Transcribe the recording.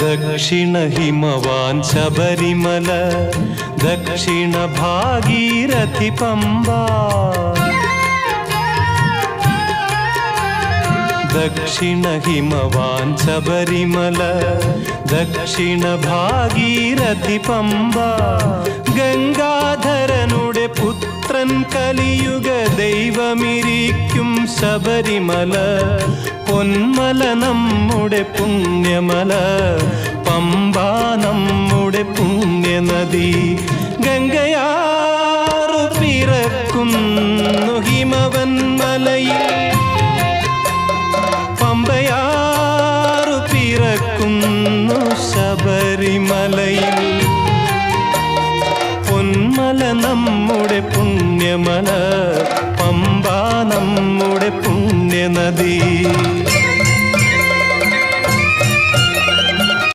ദക്ഷിണ ഹിമവാൻ ശബരിമല, ദക്ഷിണ ഭാഗീരഥി പമ്പ. ദക്ഷിണ ഹിമവാൻ ശബരിമല, ദക്ഷിണ ഭാഗീരഥി പമ്പ. ഗംഗാധരനുടെ പുത്രൻ കലിയുഗ ദൈവമിരിക്കും ശബരിമല. പൊന്മല നമ്മുടെ പുണ്യമല, പമ്പ നമ്മുടെ പുണ്യനദി. ഗംഗയാറു പിറക്കുന്നു ഹിമവൻ മലയിൽ, പമ്പയാറു പിറക്കുന്നു ശബരിമലയിൽ. പൊന്മല നമ്മുടെ പുണ്യമല, പമ്പ നമ്മുടെ പുണ്യനദി.